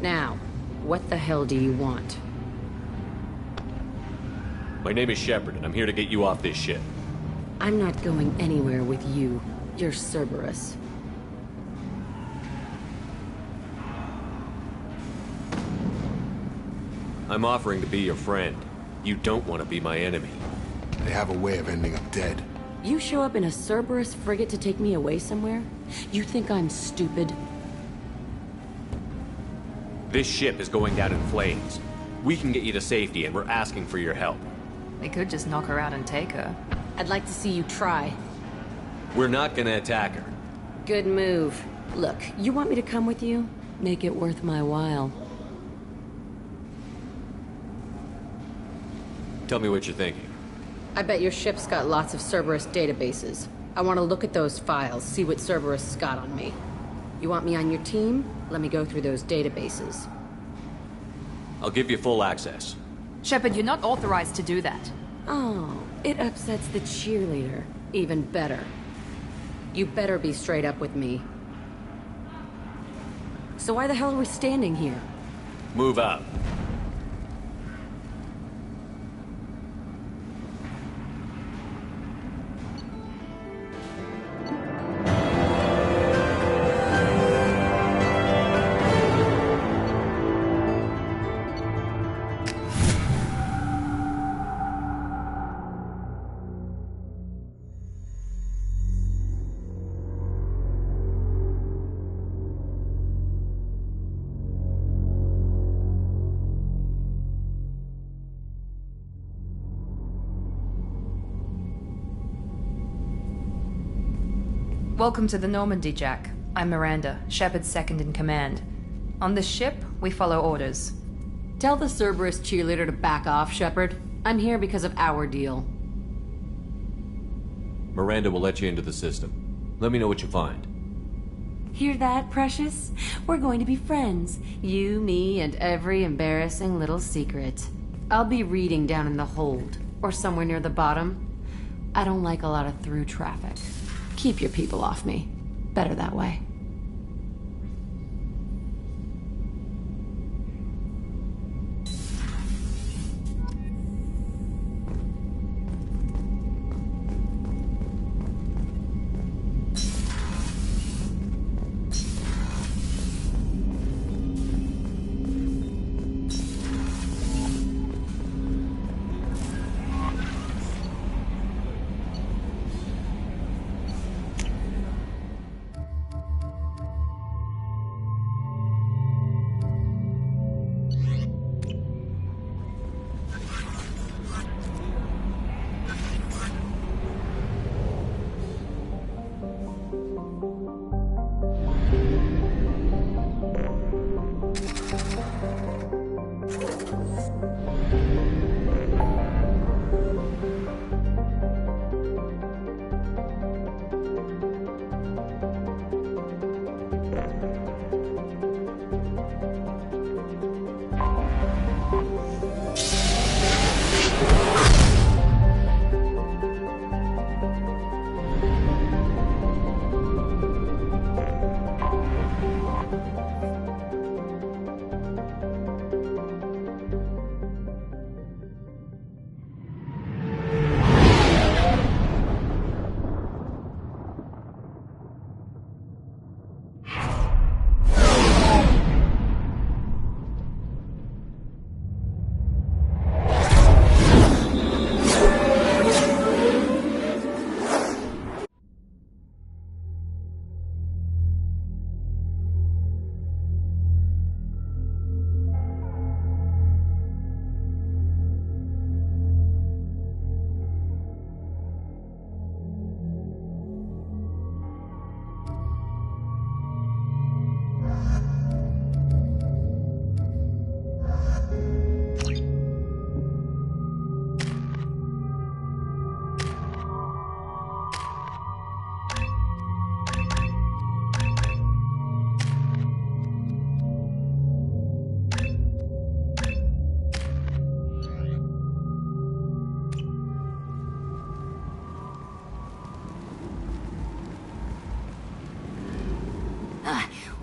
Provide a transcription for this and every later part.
Now, what the hell do you want? My name is Shepard, and I'm here to get you off this ship. I'm not going anywhere with you. You're Cerberus. I'm offering to be your friend. You don't want to be my enemy. They have a way of ending up dead. You show up in a Cerberus frigate to take me away somewhere? You think I'm stupid? This ship is going down in flames. We can get you to safety, and we're asking for your help. We could just knock her out and take her. I'd like to see you try. We're not gonna attack her. Good move. Look, you want me to come with you? Make it worth my while. Tell me what you're thinking. I bet your ship's got lots of Cerberus databases. I want to look at those files, see what Cerberus has got on me. You want me on your team? Let me go through those databases. I'll give you full access. Shepard, you're not authorized to do that. Oh, it upsets the cheerleader. Even better. You better be straight up with me. So why the hell are we standing here? Move up. Welcome to the Normandy, Jack. I'm Miranda, Shepard's second in command. On this ship, we follow orders. Tell the Cerberus cheerleader to back off, Shepard. I'm here because of our deal. Miranda will let you into the system. Let me know what you find. Hear that, Precious? We're going to be friends. You, me, and every embarrassing little secret. I'll be reading down in the hold, or somewhere near the bottom. I don't like a lot of through traffic. Keep your people off me. Better that way.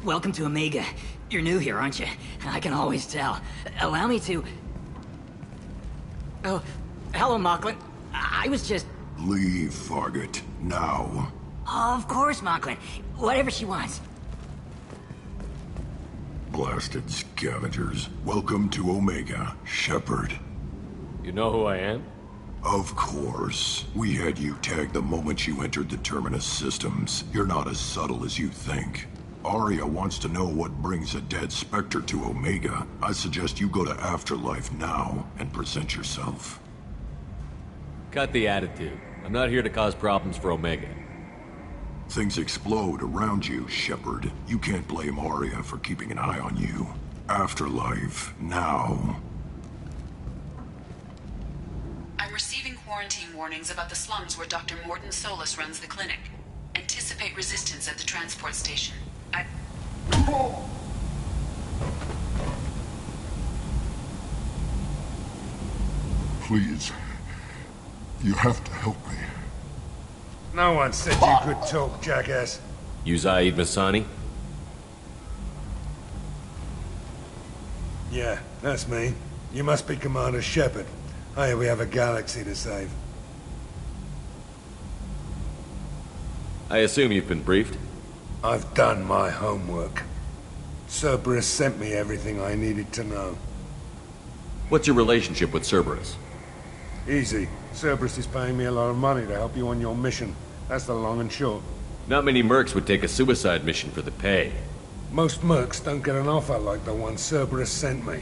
Welcome to Omega. You're new here, aren't you? I can always tell. Allow me to... Oh, hello, Mocklin. I was just... Leave, Fargate. Now. Of course, Mocklin. Whatever she wants. Blasted scavengers. Welcome to Omega, Shepard. You know who I am? Of course. We had you tagged the moment you entered the Terminus systems. You're not as subtle as you think. Arya wants to know what brings a dead Spectre to Omega. I suggest you go to Afterlife now and present yourself. Cut the attitude. I'm not here to cause problems for Omega. Things explode around you, Shepard. You can't blame Arya for keeping an eye on you. Afterlife, now. I'm receiving quarantine warnings about the slums where Dr. Mordin Solus runs the clinic. Anticipate resistance at the transport station. Please. You have to help me. No one said you could talk, jackass. You Zaid Masani? Yeah, that's me. You must be Commander Shepard. Hey, we have a galaxy to save. I assume you've been briefed? I've done my homework. Cerberus sent me everything I needed to know. What's your relationship with Cerberus? Easy. Cerberus is paying me a lot of money to help you on your mission. That's the long and short. Not many mercs would take a suicide mission for the pay. Most mercs don't get an offer like the one Cerberus sent me.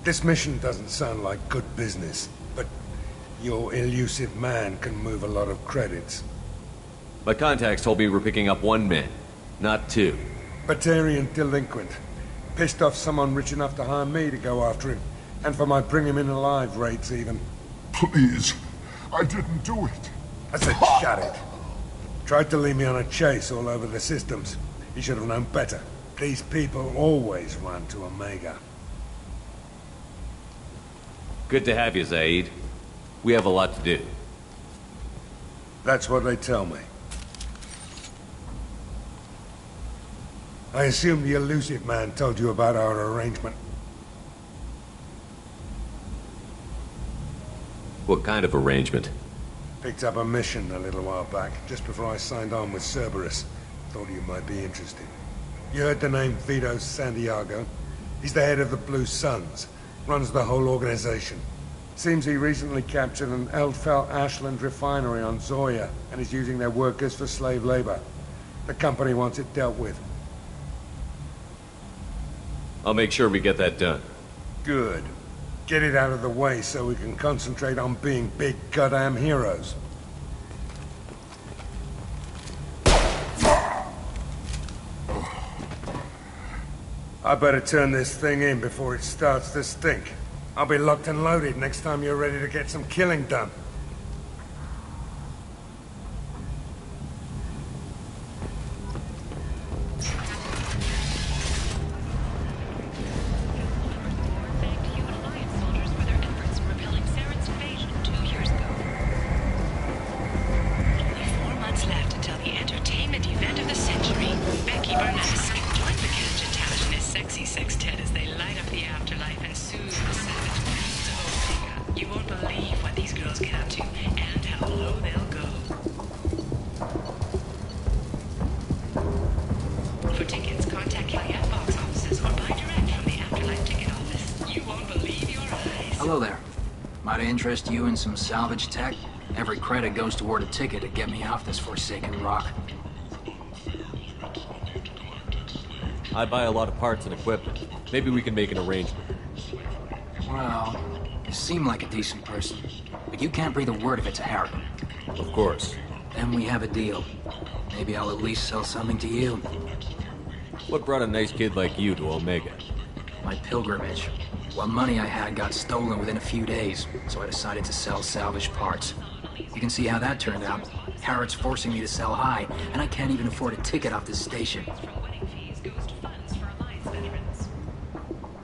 This mission doesn't sound like good business, but your elusive man can move a lot of credits. My contacts told me we're picking up one man, not two. Batarian delinquent. Pissed off someone rich enough to hire me to go after him. And for my bring him in alive rates even. Please. I didn't do it. I said shut it. Tried to lead me on a chase all over the systems. He should have known better. These people always run to Omega. Good to have you, Zaid. We have a lot to do. That's what they tell me. I assume the elusive man told you about our arrangement. What kind of arrangement? Picked up a mission a little while back, just before I signed on with Cerberus. Thought you might be interested. You heard the name Vito Santiago? He's the head of the Blue Suns. Runs the whole organization. Seems he recently captured an Eldfell Ashland refinery on Zoya and is using their workers for slave labor. The company wants it dealt with. I'll make sure we get that done. Good. Get it out of the way so we can concentrate on being big goddamn heroes. I better turn this thing in before it starts to stink. I'll be locked and loaded next time you're ready to get some killing done. Hello there. Might I interest you in some salvage tech? Every credit goes toward a ticket to get me off this forsaken rock. I buy a lot of parts and equipment. Maybe we can make an arrangement. Well, you seem like a decent person, but you can't breathe a word if it's a Harrod. Of course. Then we have a deal. Maybe I'll at least sell something to you. What brought a nice kid like you to Omega? My pilgrimage. What money I had got stolen within a few days, so I decided to sell salvaged parts. You can see how that turned out. Harrod's forcing me to sell high, and I can't even afford a ticket off this station.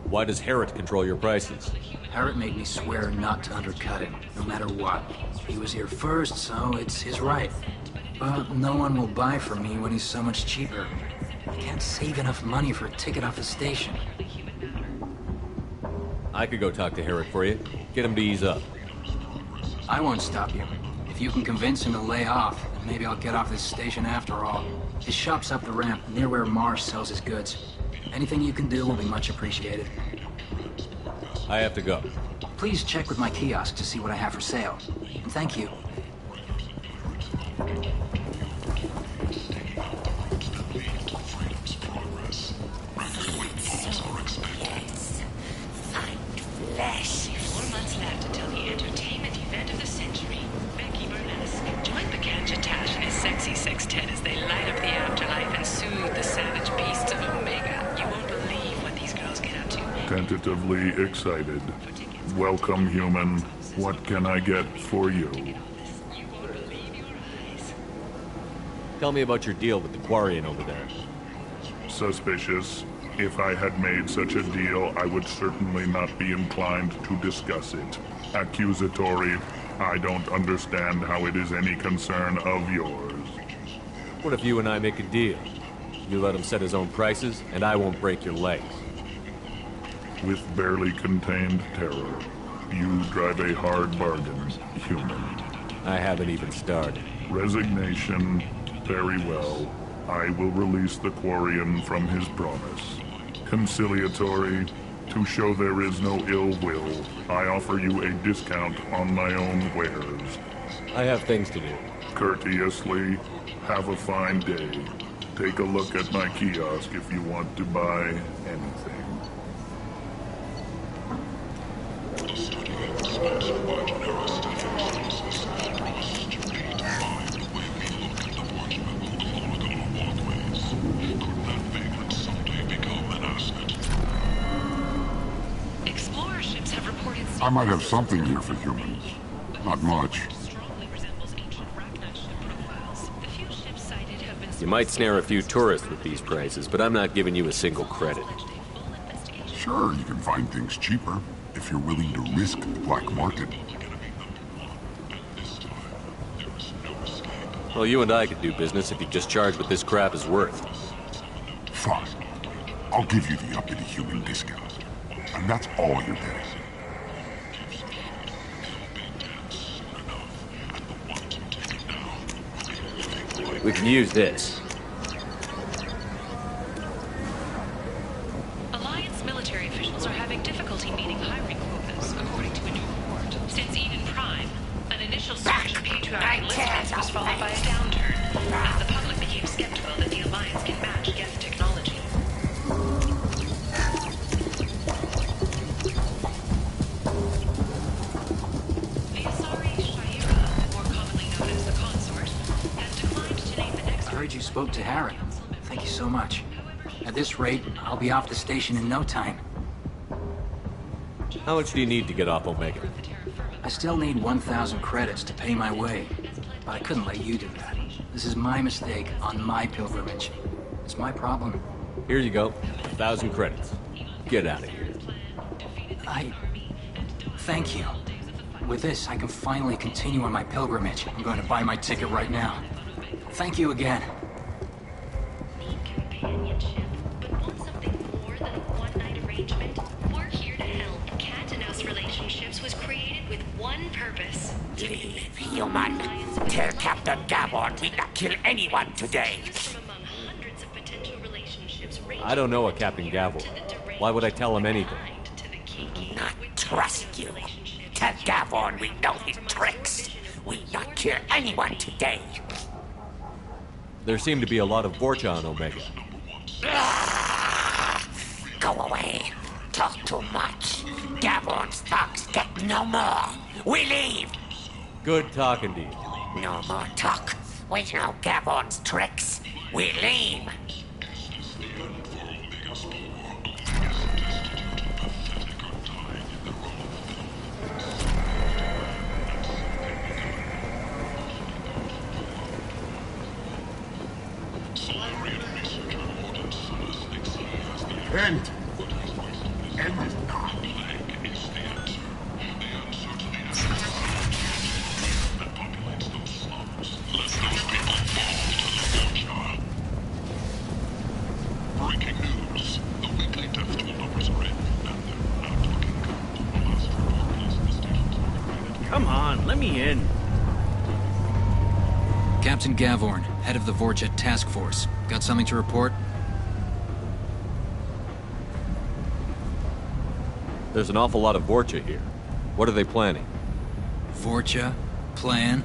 Why does Harrod control your prices? Harrod made me swear not to undercut him, no matter what. He was here first, so it's his right. But no one will buy from me when he's so much cheaper. I can't save enough money for a ticket off the station. I could go talk to Herrick for you. Get him to ease up. I won't stop you. If you can convince him to lay off, then maybe I'll get off this station after all. His shop's up the ramp, near where Marsh sells his goods. Anything you can do will be much appreciated. I have to go. Please check with my kiosk to see what I have for sale. And thank you. Flesh. 4 months left until the entertainment event of the century. Becky Burlesque. Join Bacanja Tash and his sexy sextet as they light up the afterlife and soothe the savage beasts of Omega. You won't believe what these girls get up to. Tentatively excited. Welcome, human. What can I get for you? Tell me about your deal with the Quarian over there. Suspicious. If I had made such a deal, I would certainly not be inclined to discuss it. Accusatory. I don't understand how it is any concern of yours. What if you and I make a deal? You let him set his own prices, and I won't break your legs. With barely contained terror, you drive a hard bargain, human. I haven't even started. Resignation. Very well. I will release the Quarian from his promise. Conciliatory. To show there is no ill will, I offer you a discount on my own wares. I have things to do. Courteously. Have a fine day. Take a look at my kiosk if you want to buy anything. Explorer ships have reported I might have something here for humans. Not much. strongly resembles ancient Rachni ship profiles. The few ships sighted have been You might snare a few tourists with these prices, but I'm not giving you a single credit. Sure, you can find things cheaper if you're willing to risk the black market. Well, you and I could do business if you just charge what this crap is worth. Fine. I'll give you the uppity human discount. And that's all you're getting. We can use this. Alliance military officials are having difficulty meeting hiring quotas, according to a new report. Since Eden Prime, an initial surge in patriotic enlistments was followed by a downturn, as the public became skeptical that the Alliance can match Geth technology. The Asari Shaira, more commonly known as the Consort, has declined to name the next... I heard you spoke to Herrick. Thank you so much. At this rate, I'll be off the station in no time. How much do you need to get off Omega? I still need 1,000 credits to pay my way, but I couldn't let you do that. This is my mistake on my pilgrimage. It's my problem. Here you go. 1,000 credits. Get out of here. Thank you. With this, I can finally continue on my pilgrimage. I'm going to buy my ticket right now. Thank you again. Need companionship, but want something more than a one-night arrangement? We're here to help. Cat and Us Relationships was created with one purpose. Leave, human. Tell Captain Gavon we not kill anyone today. From among hundreds of potential relationships I don't know a Captain Gavel. Why would I tell him anything? Not trust you. Tell Gavon we know his tricks. We not kill anyone today. There seem to be a lot of Vorcha on Omega. Go away. Talk too much. Gavon's thugs get no more. We leave. Good talking to you. No more talk. We know Gavon's tricks. We leave. End. End is not. Come on, let me in. Captain Gavorn, head of the Vorjet Task Force. Got something to report? There's an awful lot of Vorcha here. What are they planning? Vorcha? Plan?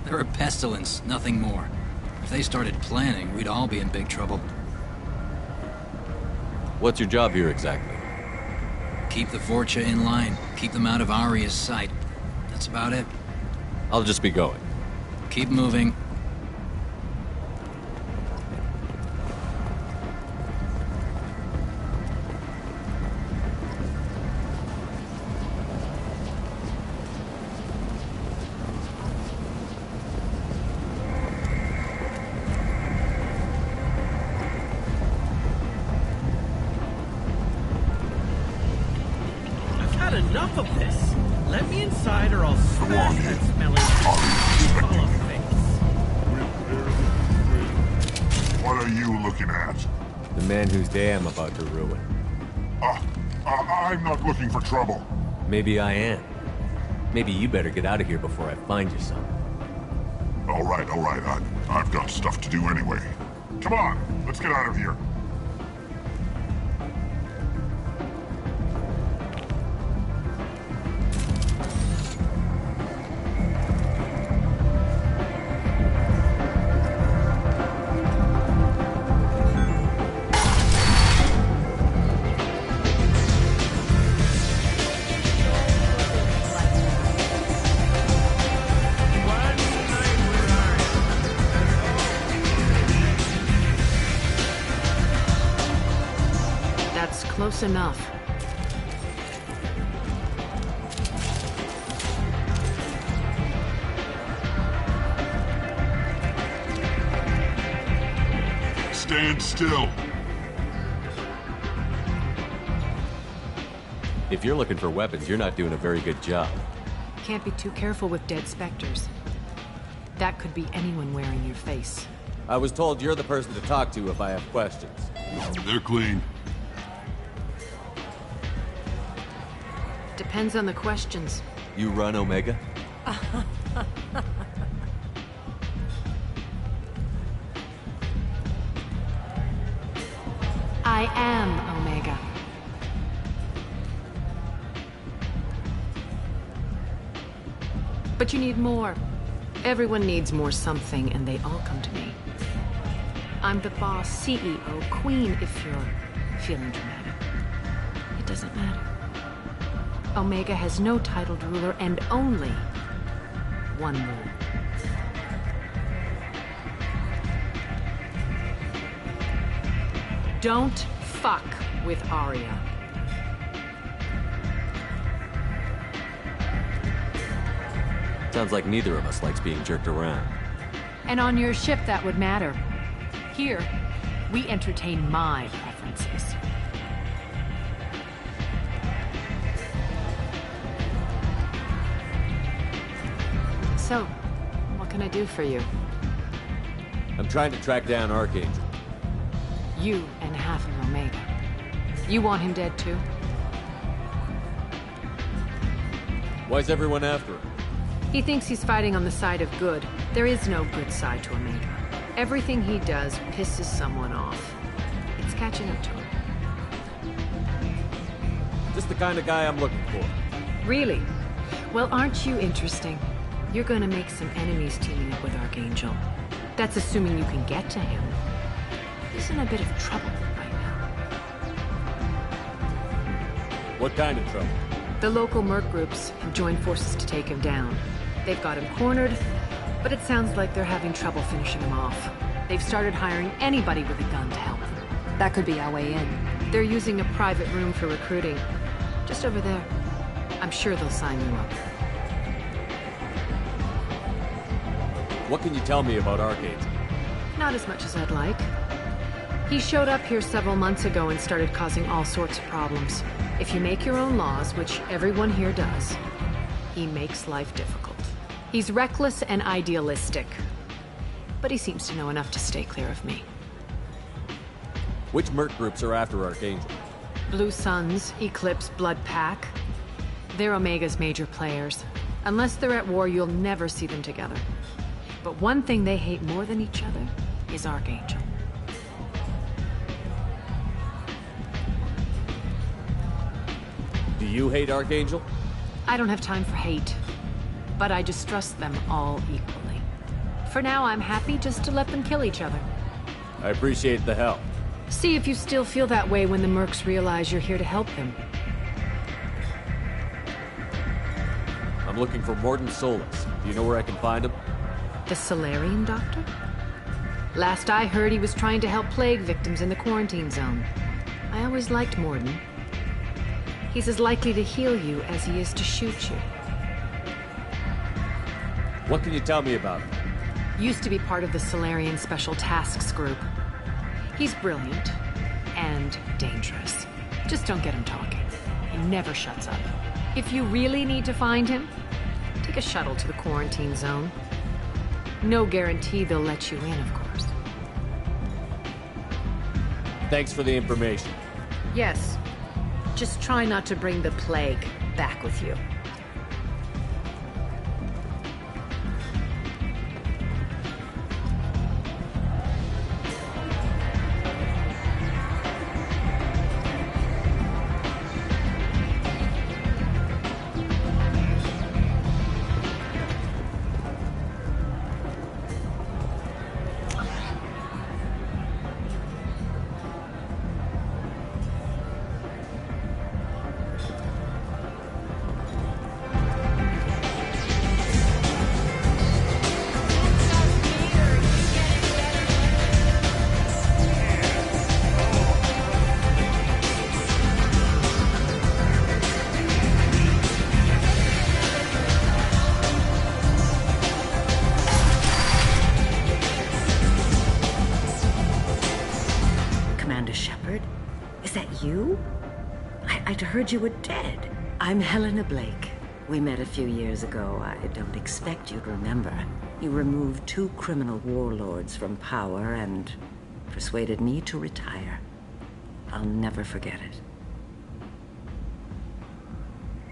They're a pestilence, nothing more. If they started planning, we'd all be in big trouble. What's your job here exactly? Keep the Vorcha in line. Keep them out of Aria's sight. That's about it. I'll just be going. Keep moving. Enough of this. Let me inside or I'll smash that smelly What are you looking at? The man whose day I'm about to ruin. I'm not looking for trouble. Maybe I am. Maybe you better get out of here before I find you some. All right. I've got stuff to do anyway. Come on, let's get out of here. Close enough. Stand still. If you're looking for weapons, you're not doing a very good job. Can't be too careful with dead specters. That could be anyone wearing your face. I was told you're the person to talk to if I have questions. They're clean. Depends on the questions. You run Omega? I am Omega. But you need more. Everyone needs more something, and they all come to me. I'm the boss, CEO, queen, if you're feeling dramatic. It doesn't matter. Omega has no titled ruler and only one rule. Don't fuck with Aria. Sounds like neither of us likes being jerked around. And on your ship, that would matter. Here, we entertain my preferences. So, what can I do for you? I'm trying to track down Archangel. You and half of Omega. You want him dead too? Why's everyone after him? He thinks he's fighting on the side of good. There is no good side to Omega. Everything he does pisses someone off. It's catching up to him. Just the kind of guy I'm looking for. Really? Well, aren't you interesting? You're gonna make some enemies teaming up with Archangel. That's assuming you can get to him. He's in a bit of trouble right now. What kind of trouble? The local merc groups have joined forces to take him down. They've got him cornered, but it sounds like they're having trouble finishing him off. They've started hiring anybody with a gun to help them. That could be our way in. They're using a private room for recruiting. Just over there. I'm sure they'll sign you up. What can you tell me about Archangel? Not as much as I'd like. He showed up here several months ago and started causing all sorts of problems. If you make your own laws, which everyone here does, he makes life difficult. He's reckless and idealistic. But he seems to know enough to stay clear of me. Which merc groups are after Archangel? Blue Suns, Eclipse, Blood Pack. They're Omega's major players. Unless they're at war, you'll never see them together. But one thing they hate more than each other is Archangel. Do you hate Archangel? I don't have time for hate, but I distrust them all equally. For now, I'm happy just to let them kill each other. I appreciate the help. See if you still feel that way when the mercs realize you're here to help them. I'm looking for Mordin Solus. Do you know where I can find him? The Solarian doctor? Last I heard, he was trying to help plague victims in the quarantine zone. I always liked Mordin. He's as likely to heal you as he is to shoot you. What can you tell me about him? Used to be part of the Solarian Special Tasks Group. He's brilliant and dangerous. Just don't get him talking. He never shuts up. If you really need to find him, take a shuttle to the quarantine zone. No guarantee they'll let you in, of course. Thanks for the information. Yes. Just try not to bring the plague back with you. I'd heard you were dead. I'm Helena Blake. We met a few years ago. I don't expect you'd remember. You removed 2 criminal warlords from power and persuaded me to retire. I'll never forget it.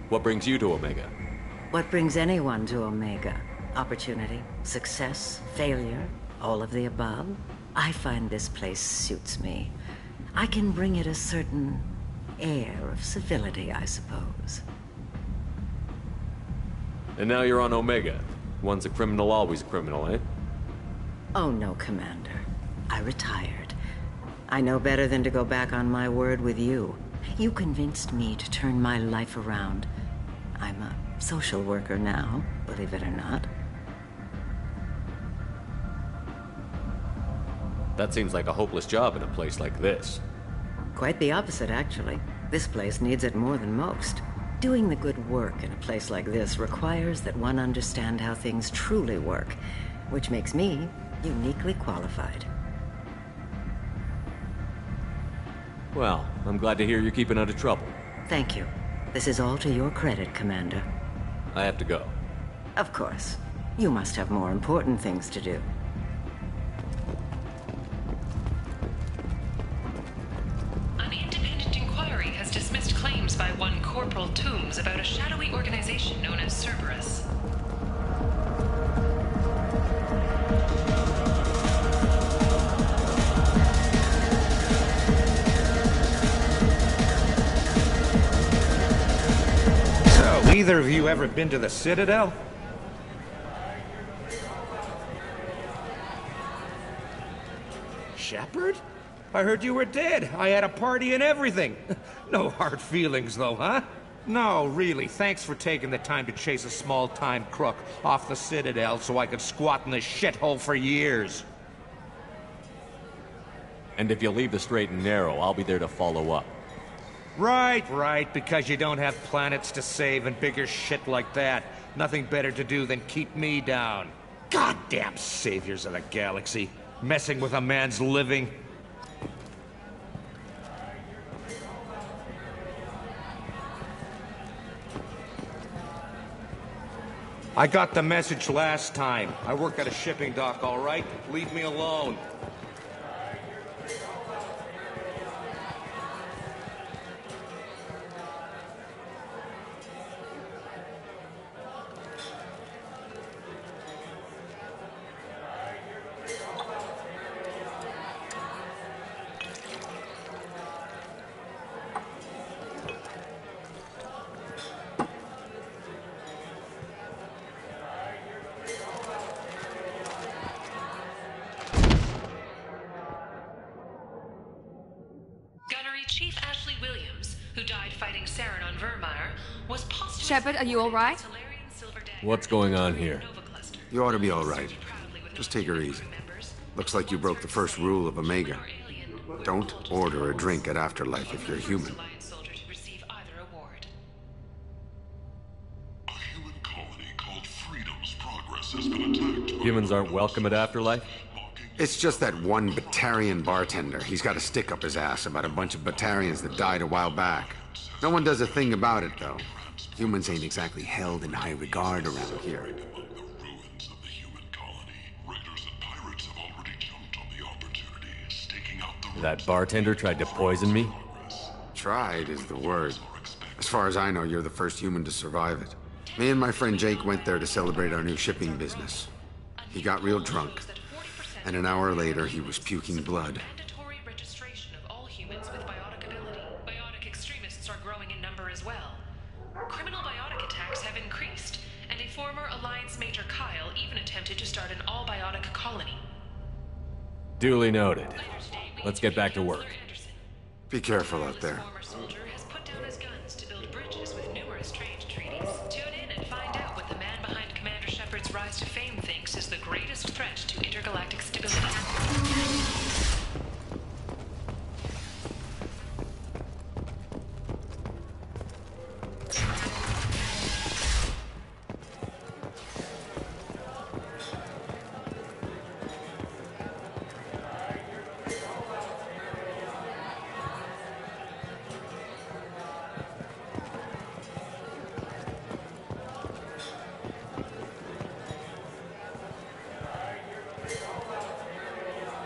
What brings you to Omega? What brings anyone to Omega? Opportunity, success, failure, all of the above. I find this place suits me. I can bring it a certain air of civility, I suppose. And now you're on Omega. Once a criminal, always a criminal, eh? Oh, no, Commander. I retired. I know better than to go back on my word with you. You convinced me to turn my life around. I'm a social worker now, believe it or not. That seems like a hopeless job in a place like this. Quite the opposite, actually. This place needs it more than most. Doing the good work in a place like this requires that one understand how things truly work, which makes me uniquely qualified. Well, I'm glad to hear you're keeping out of trouble. Thank you. This is all to your credit, Commander. I have to go. Of course. You must have more important things to do. An independent inquiry has dismissed claims by one Corporal Toombs about a shadowy organization known as Cerberus. So, either of you ever been to the Citadel? Shepard? I heard you were dead. I had a party and everything. No hard feelings, though, huh? No, really. Thanks for taking the time to chase a small-time crook off the Citadel so I could squat in this shithole for years. And if you leave the straight and narrow, I'll be there to follow up. Right, because you don't have planets to save and bigger shit like that. Nothing better to do than keep me down. Goddamn saviors of the galaxy. Messing with a man's living. I got the message last time. I work at a shipping dock, all right? Leave me alone. fighting Saren on Vermeer, was posthumously Shepard, are you alright? What's going on here? You ought to be all right. Just take her easy. Looks like you broke the first rule of Omega. Don't order a drink at Afterlife if you're human. Humans aren't welcome at Afterlife? It's just that one Batarian bartender. He's got a stick up his ass about a bunch of Batarians that died a while back. No one does a thing about it, though. Humans ain't exactly held in high regard around here. That bartender tried to poison me? Tried is the word. As far as I know, you're the first human to survive it. Me and my friend Jake went there to celebrate our new shipping business. He got real drunk, and an hour later he was puking blood. Mandatory registration of all humans with biotic ability. Biotic extremists are growing in number as well. Criminal biotic attacks have increased, and a former Alliance Major Kyle even attempted to start an all-biotic colony. Duly noted. Let's get back to work. Be careful out there. Former soldier has put down his guns to build bridges with numerous strange treaties. Tune in and find out what the man behind Commander Shepard's rise to fame thinks is the greatest threat to intergalactic stability.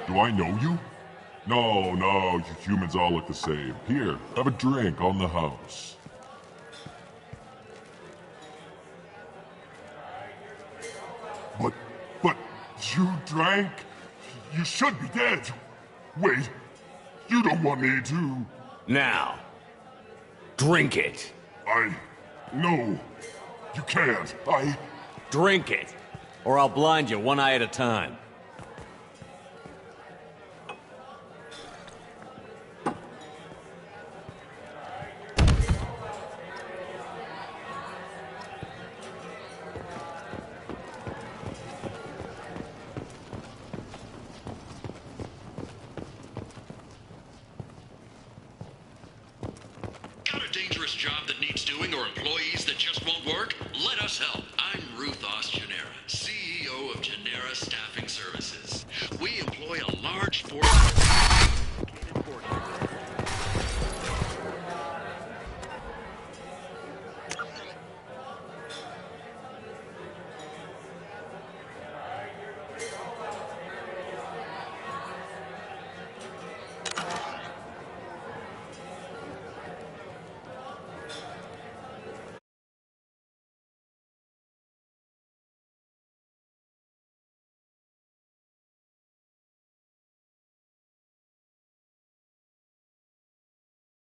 Do I know you? No, you humans all look the same. Here, have a drink on the house. But you drank? You should be dead. Wait, you don't want me to... Now, drink it. No, you can't. Drink it, or I'll blind you one eye at a time. Got a dangerous job that needs doing or employees that just won't work? Let us help. I'm Ruth Genera, CEO of Genera Staffing Services. We employ a large force...